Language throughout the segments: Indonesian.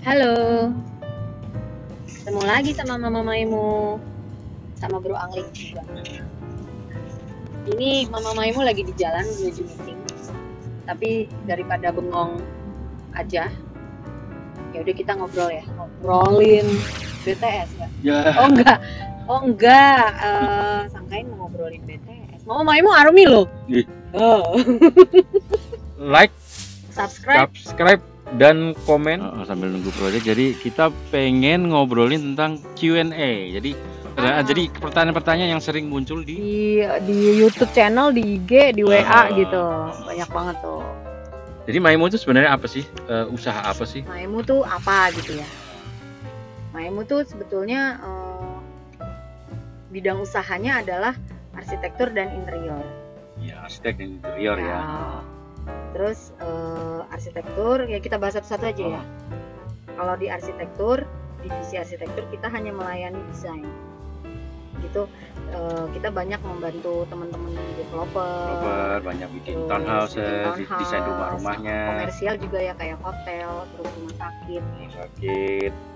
Halo, ketemu lagi sama Mama Maimu, sama Bro Angling juga. Ini Mama Maimu lagi di jalan menuju meeting, tapi daripada bengong aja, ya udah kita ngobrolin BTS ya. Oh enggak, sangkain mau ngobrolin BTS. Mama Maimu army loh. Oh. Like, Subscribe. dan komen sambil nunggu proyek. Jadi kita pengen ngobrolin tentang Q&A. Jadi pertanyaan-pertanyaan yang sering muncul di YouTube channel, di IG, di WA gitu. Banyak banget tuh. Jadi Maimu itu sebenarnya apa sih? Usaha apa sih? Maimu tuh apa gitu ya? Maimu tuh sebetulnya bidang usahanya adalah arsitektur dan interior. Ya, arsitek dan interior ya. Terus arsitektur ya kita bahas satu-satu aja ya. Kalau di arsitektur, divisi arsitektur kita hanya melayani desain. Gitu. Kita banyak membantu teman-teman developer, banyak bikin townhouse, desain rumah-rumahnya. Komersial juga ya, kayak hotel, terus rumah sakit.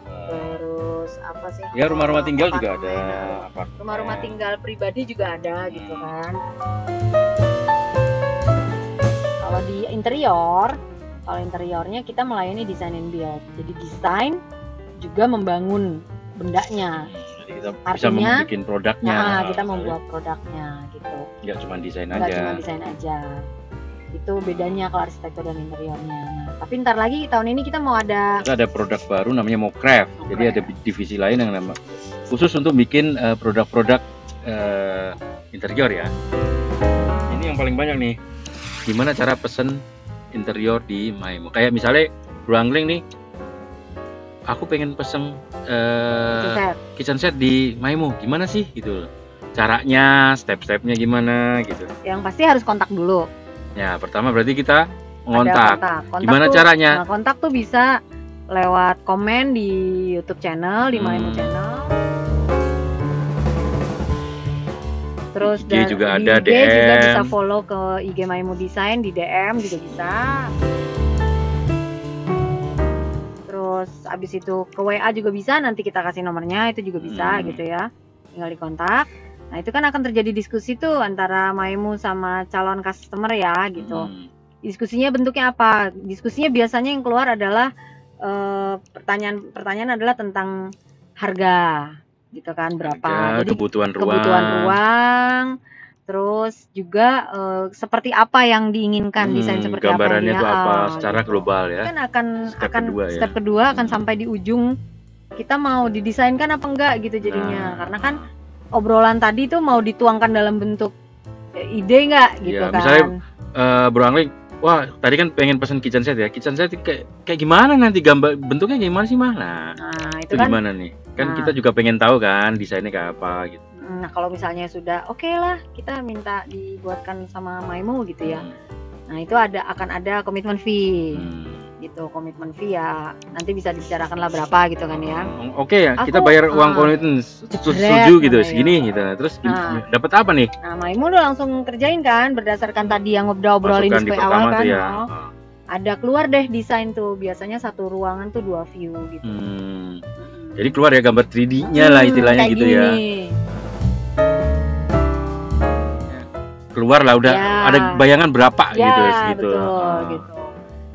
Terus apa sih? Ya, rumah-rumah tinggal juga ada. Rumah-rumah tinggal pribadi juga ada gitu kan. Kalau di interiornya kita melayani design and build. Jadi desain juga membangun bendanya. Jadi kita bisa membuat produknya. Nah, kita membuat produknya gitu. Nggak cuma desain aja. Nggak cuma desain aja. Itu bedanya kalau arsitektur dan interiornya. Nah, tapi ntar lagi tahun ini kita mau ada produk baru namanya Mocraft. Jadi ada divisi lain yang nama khusus untuk bikin produk-produk interior ya. Ini yang paling banyak nih. Gimana cara pesen interior di Maimu? Kayak misalnya Bro Angling nih, aku pengen pesen kitchen set di Maimu, gimana sih gitu? Caranya, step-stepnya gimana gitu? Yang pasti harus kontak dulu. Ya, pertama berarti kita ngontak. Gimana tuh, caranya? Nah, kontak tuh bisa lewat komen di YouTube channel, di Maimu channel. Terus IG juga ada, di IG DM juga bisa follow ke IG Maimu Design, di DM juga bisa. Terus abis itu ke WA juga bisa, nanti kita kasih nomornya, itu juga bisa gitu ya, tinggal di kontak. Nah itu kan akan terjadi diskusi tuh antara Maimu sama calon customer ya gitu. Diskusinya bentuknya apa? Diskusinya biasanya yang keluar adalah pertanyaan adalah tentang harga gitu kan, berapa. Jadi kebutuhan ruang, terus juga seperti apa yang diinginkan, desain seperti gambarannya apa itu apa secara gitu. Global ya. Kan step kedua akan sampai di ujung kita mau didesainkan apa enggak gitu jadinya. Karena kan obrolan tadi tuh mau dituangkan dalam bentuk ide enggak gitu kan. Misalnya Bro Angling, wah tadi kan pengen pesen kitchen set ya. Kitchen set kayak gimana nanti, gambar bentuknya gimana sih mah? Nah itu kan gimana nih? Kan kita juga pengen tahu kan desainnya kayak apa gitu. Nah kalau misalnya sudah oke lah, kita minta dibuatkan sama Maimu gitu ya. Nah itu akan ada komitmen fee. Gitu, komitmen via nanti bisa dibicarakan lah berapa gitu kan ya. Oke ya, kita bayar uang komitmen setuju gitu, segini gitu. Terus dapat apa nih? Nah, Maimu udah langsung kerjain kan berdasarkan tadi yang ngobrolin di awal kan. Ya. Ada keluar deh desain tuh, biasanya satu ruangan tuh 2 view gitu. Jadi keluar ya gambar 3D-nya lah istilahnya gitu gini. Ya. Keluar lah udah ada bayangan berapa gitu segitu. Betul, gitu.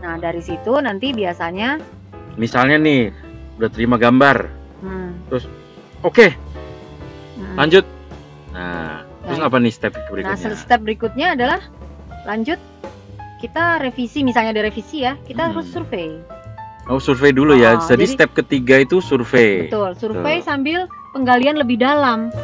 Nah dari situ nanti biasanya misalnya nih udah terima gambar, terus oke, lanjut. Nah terus apa nih step berikutnya? Nah step berikutnya adalah lanjut kita revisi, misalnya ada revisi ya, kita harus survei. Oh survei dulu ya. Jadi step ketiga itu survei. Betul, survei sambil penggalian lebih dalam.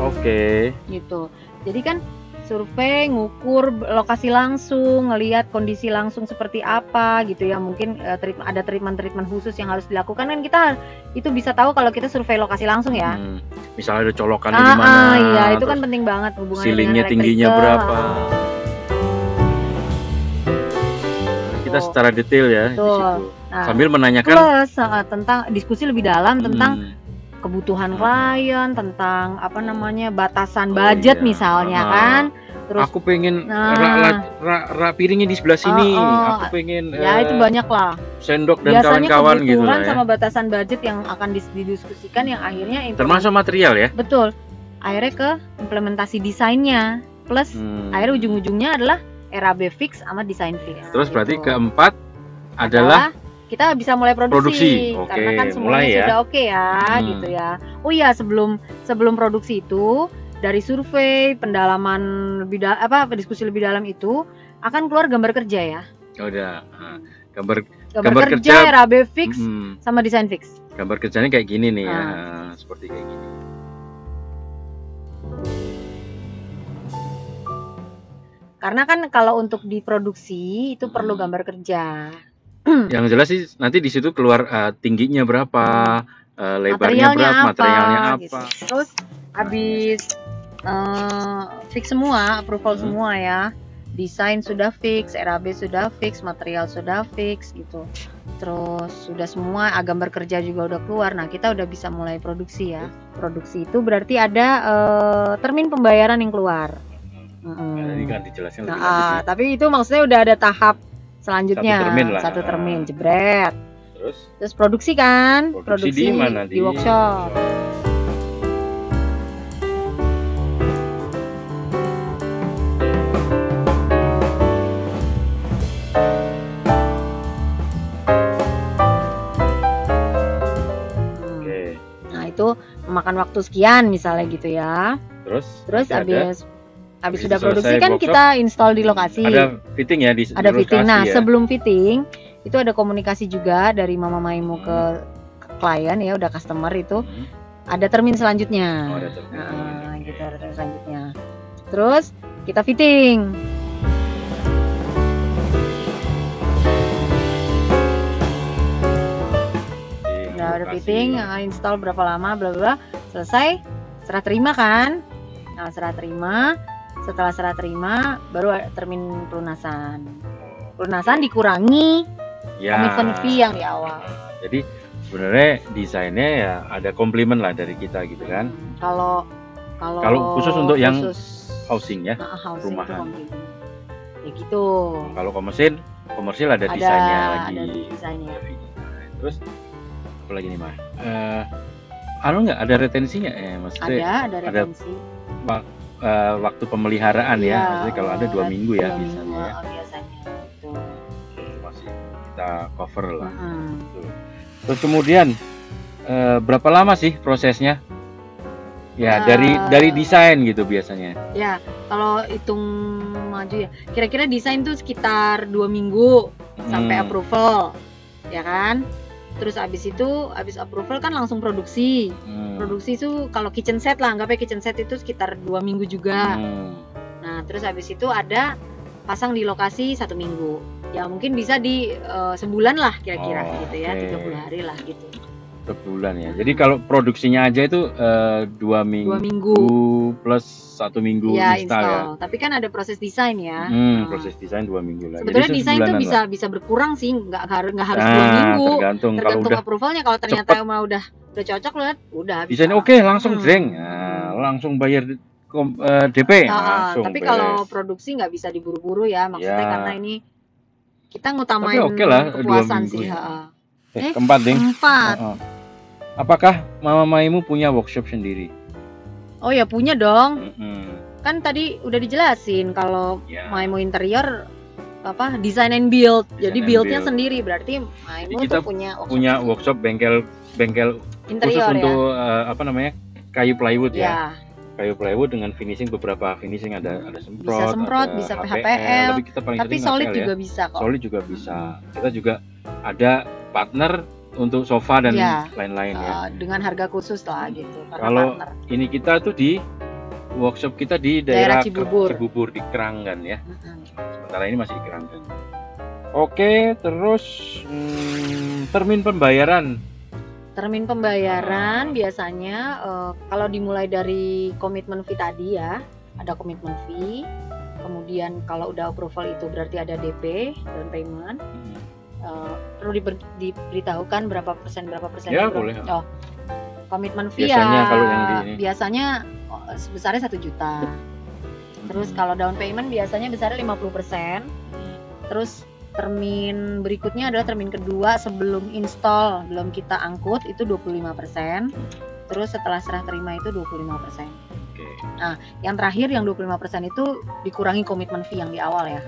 Oke. Gitu. Jadi kan survei, ngukur lokasi langsung, ngelihat kondisi langsung seperti apa gitu ya. Mungkin ada treatment khusus yang harus dilakukan kan, kita itu bisa tahu kalau kita survei lokasi langsung ya. Misalnya ada colokannya di mana. Iya, itu kan penting banget hubungannya ceilingnya tingginya berapa. Kita secara detail ya di situ. Nah, sambil menanyakan tentang diskusi lebih dalam tentang kebutuhan klien, tentang apa namanya batasan budget misalnya kan. Terus aku pengen piringnya di sebelah sini, aku pengen ya itu banyak lah. Sendok dan kawan-kawan gitu lah ya. Sama batasan budget yang akan didiskusikan yang akhirnya termasuk material ya. Betul. Akhirnya ke implementasi desainnya plus akhirnya ujung-ujungnya adalah RAB fix sama desain fix. Terus gitu. Berarti keempat adalah kita bisa mulai produksi. Karena kan semuanya sudah oke ya, gitu ya. Oh iya, sebelum produksi itu dari survei, pendalaman diskusi lebih dalam itu akan keluar gambar kerja ya. Udah. Gambar kerja, RAB fix sama desain fix. Gambar kerjanya kayak gini nih ya, seperti kayak gini. Karena kan kalau untuk diproduksi itu perlu gambar kerja. Yang jelas sih nanti di situ keluar tingginya berapa, lebarnya berapa, materialnya apa. Gitu. Terus habis fix semua, approval semua ya. Desain sudah fix, RAB sudah fix, material sudah fix gitu. Terus sudah semua, gambar kerja juga udah keluar. Nah, kita udah bisa mulai produksi ya. Produksi itu berarti ada termin pembayaran yang keluar. Ini kan dijelasin lebih lanjut. Tapi itu maksudnya udah ada tahap selanjutnya. Satu termin jebret. Terus produksi kan? Produksi di mana? Di workshop. Nah, itu memakan waktu sekian misalnya gitu ya. Terus habis sudah produksi kan workshop, kita install di lokasi. Ada fitting ya ada fitting. Nah, sebelum fitting itu ada komunikasi juga dari Mama Maimu ke klien ya, udah customer itu. Ada termin selanjutnya. Ada termin. Gitu, ada termin selanjutnya. Terus kita fitting. Nah, udah fitting, install berapa lama, bla bla. Selesai, serah terima kan? Nah, serah terima. Setelah serah terima baru termin pelunasan. Pelunasan dikurangi komitmen fee yang di awal. Jadi sebenarnya desainnya ya ada komplimen lah dari kita gitu kan. Kalau khusus untuk yang housing ya, rumahan. Ya gitu. Kalau komersil ada desainnya lagi. Ada desainnya. Terus apa lagi nih, Mas? Nggak ada retensinya maksudnya? Ada retensi. Waktu pemeliharaan ya, maksudnya kalau ada 2 minggu ya biasanya. Biasanya gitu. Masih kita cover lah. Terus kemudian berapa lama sih prosesnya? Ya dari desain gitu biasanya. Ya kalau hitung maju ya, kira-kira desain tuh sekitar 2 minggu sampai approval, ya kan? Terus habis approval kan langsung produksi. Produksi itu kalau kitchen set lah, anggapnya kitchen set itu sekitar 2 minggu juga. Nah, terus habis itu ada pasang di lokasi 1 minggu. Ya mungkin bisa di sebulan lah kira-kira gitu ya, 30 hari lah gitu. Sebulan ya. Jadi kalau produksinya aja itu 2 minggu plus 1 minggu install ya. Tapi kan ada proses desain ya. Proses desain 2 minggu lah. Sebetulnya desain tuh bisa berkurang sih, nggak harus 2 minggu. Tergantung kalau approvalnya. Kalau ternyata udah cocok lihat, udah. Desain oke, langsung jreng. Langsung bayar DP. Tapi kalau produksi nggak bisa diburu-buru ya, maksudnya karena ini kita ngutamain kepuasan sih. Keempat. Apakah Mama Maimu punya workshop sendiri? Oh ya punya dong. Kan tadi udah dijelasin kalau Maimu interior design and build. Jadi buildnya sendiri, berarti Maimu tuh punya workshop bengkel interior khusus untuk kayu plywood ya. Kayu plywood dengan finishing, beberapa finishing ada semprot, bisa PHPL, tapi solid juga bisa kok. Solid juga bisa. Kita juga ada partner untuk sofa dan lain-lain ya. Dengan harga khusus lah gitu. Kalau ini kita tuh di workshop kita di daerah Cibubur di Keranggan ya. Sementara ini masih di Keranggan. Oke, terus termin pembayaran. Termin pembayaran biasanya kalau dimulai dari komitmen fee tadi ya, ada komitmen fee. Kemudian kalau udah approval itu berarti ada DP, down payment. Perlu diberitahukan berapa persen ya boleh. Komitmen fee biasanya kalau yang biasanya sebesarnya 1 juta. Terus kalau down payment biasanya besarnya 50%. Terus termin berikutnya adalah termin kedua sebelum install, belum kita angkut itu 25%. Terus setelah serah terima itu 25%. Oke. Nah, yang terakhir yang 25% itu dikurangi komitmen fee yang di awal ya.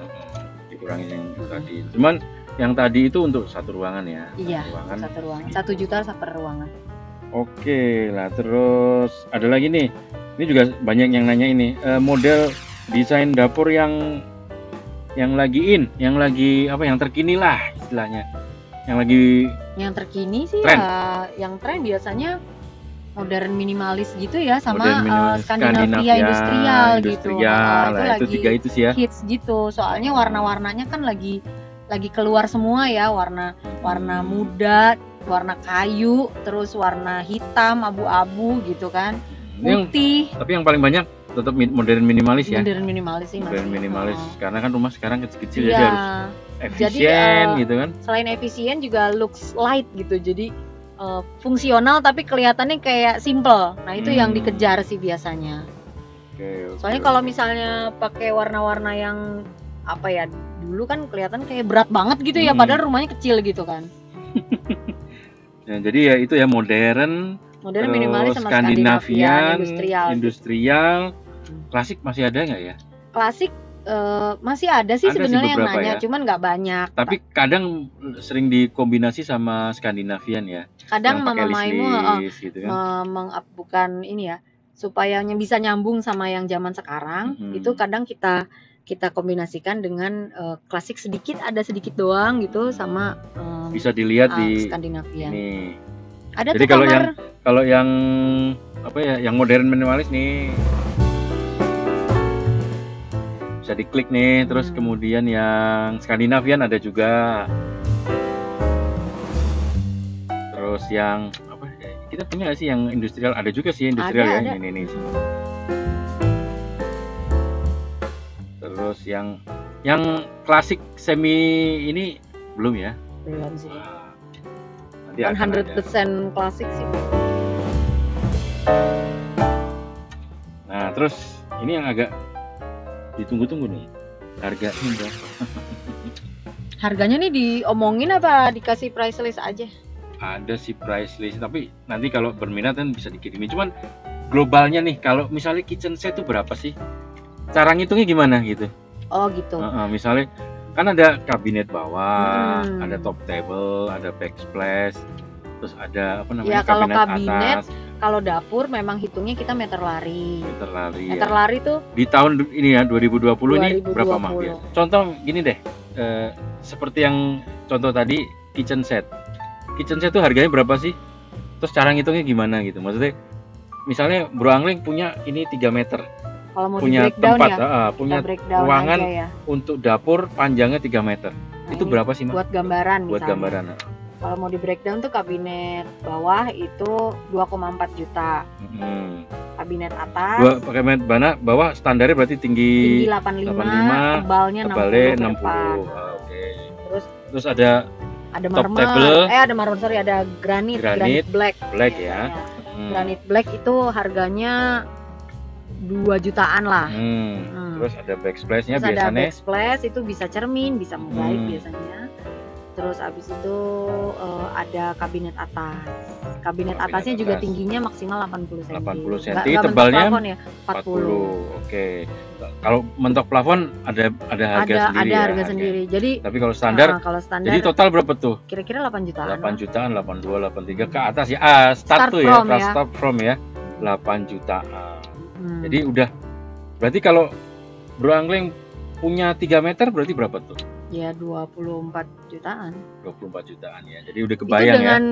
Dikurangi yang tadi. Cuman yang tadi itu untuk satu ruangan ya. Iya, ruangan. satu ruangan. 1 juta per ruangan. Oke lah, terus ada lagi nih. Ini juga banyak yang nanya ini, model desain dapur yang lagi yang lagi apa, yang terkini lah istilahnya. Yang terkini sih trend. Ya, yang tren biasanya modern minimalis gitu ya, sama Minimalis, Skandinavia industrial gitu. Itu tiga itu sih ya. Hits gitu. Soalnya warna-warnanya kan lagi keluar semua ya, warna muda, warna kayu, terus warna hitam, abu-abu gitu kan. Putih. Tapi yang paling banyak tetap modern minimalis ya. Modern minimalis sih. Modern minimalis karena kan rumah sekarang kecil-kecil ya. Jadi harus efisien gitu kan. Selain efisien juga looks light gitu. Jadi fungsional tapi kelihatannya kayak simple. Nah, itu yang dikejar sih biasanya. Okay. Soalnya kalau misalnya pakai warna-warna yang apa ya, dulu kan kelihatan kayak berat banget gitu ya, padahal rumahnya kecil gitu kan. Ya, jadi ya itu ya modern minimalis sama Skandinavian, industrial. Klasik masih ada nggak ya? Klasik masih ada sih sebenarnya yang nanya, cuman nggak banyak. Tapi kadang sering dikombinasi sama Skandinavian ya. Kadang Mama Maimu gitu kan? Bukan ini ya, supaya bisa nyambung sama yang zaman sekarang. Itu kadang kita kombinasikan dengan klasik sedikit, ada sedikit doang gitu, sama bisa dilihat di Skandinavian. Ini. Ada. Jadi kalau yang apa ya, yang modern minimalis nih bisa diklik nih, terus kemudian yang Skandinavian ada juga. Terus yang apa? Kita punya nggak sih yang industrial? Ada juga sih industrial ya, ada. Ini. Terus yang klasik semi ini belum ya? Belum sih. 100% klasik sih. Nah, terus ini yang agak ditunggu-tunggu nih, harganya berapa? Harganya nih diomongin apa dikasih price list aja? Ada sih price list, tapi nanti kalau berminat kan bisa dikirimin. Cuman globalnya nih, kalau misalnya kitchen set itu berapa sih? Cara ngitungnya gimana gitu? Oh gitu. Misalnya kan ada kabinet bawah, ada top table, ada backsplash, terus ada apa namanya, ya, kalau kabinet atas. Kalau dapur memang hitungnya kita meter lari. Meter ya. lari tuh di tahun ini ya 2020 ini berapa mah ya? Contoh gini deh, seperti yang contoh tadi kitchen set tuh harganya berapa sih? Terus cara ngitungnya gimana gitu? Maksudnya misalnya Bro Angling punya ini 3 meter. Kalau mau punya tempat ya, punya ruangan ya, untuk dapur panjangnya 3 meter. Nah, itu berapa sih Mas? Buat gambaran misalnya. Buat gambaran. Kalau mau di breakdown tuh kabinet bawah itu 2,4 juta. Kabinet atas. Kabinet bawah standarnya berarti tinggi 85, tebalnya 60. Oke. Terus ada marmer. Ada marmer, sorry, ada granit black. Black ya. Granit black itu harganya 2 jutaan lah. Terus ada backsplash-nya Ada biasanya. backsplash itu bisa cermin, bisa mozaik biasanya. Terus abis itu ada kabinet atas. Kabinet atasnya juga tingginya maksimal 80 cm. 80 cm, tebalnya ya, 40. Oke. Kalau mentok plafon ada harga sendiri. Ada harga sendiri. Jadi tapi kalau standar, jadi total berapa tuh? Kira-kira 8 jutaan. 8 jutaan, 82, 83 ke atas ya. Start from ya. 8 jutaan. Jadi udah, berarti kalau Bro Angling punya 3 meter berarti berapa tuh? Ya 24 jutaan. 24 jutaan ya. Jadi udah kebayang ya. Itu dengan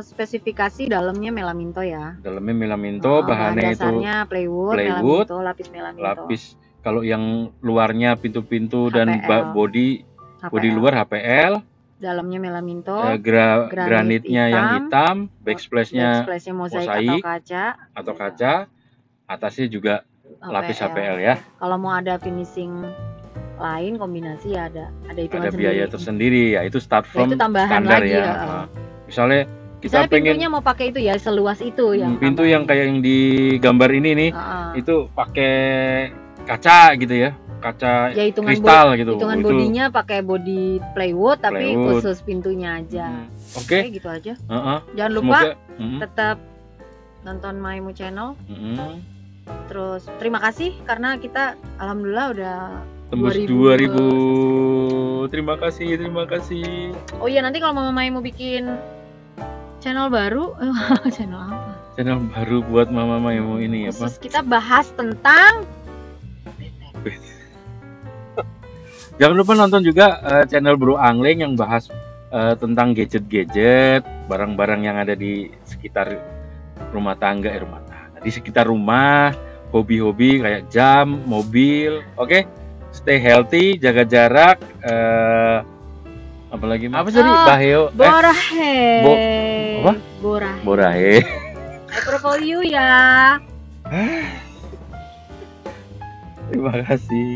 spesifikasi dalamnya melaminto ya. Dalamnya melaminto, bahannya itu plywood, melaminto, lapis melaminto. Lapis kalau yang luarnya pintu-pintu dan body luar HPL. Dalamnya melaminto. Granitnya yang hitam, backsplash-nya mozaik atau kaca. Atasnya juga lapis HPL ya. Kalau mau ada finishing lain kombinasi ya ada hitungan biaya tersendiri ya, itu start from itu tambahan standar lagi ya. Misalnya kita pintunya mau pakai itu ya seluas itu yang pintu yang kayak yang di gambar ini nih, itu pakai kaca gitu ya, kaca Ya, kristal gitu. hitungan Itu bodinya pakai body plywood tapi Plywood. khusus pintunya aja. Oke. Oke, gitu aja. Heeh. Jangan lupa Semoga tetap nonton Maimu Channel. mm, Terus terima kasih karena kita alhamdulillah udah tembus 2000. Terima kasih. Oh iya, nanti kalau Mama Maimu bikin channel baru, channel apa? Channel baru buat Mama Maimu ini apa? Khusus kita bahas tentang Jangan lupa nonton juga channel Bro Angling yang bahas tentang gadget-gadget, barang-barang yang ada di sekitar rumah tangga, di sekitar rumah, hobi-hobi kayak jam, mobil. Oke, stay healthy, jaga jarak. Apalagi apa tadi? Baheo. Borahe. Apa? Borahe. Borahe. Approve you ya. Terima kasih.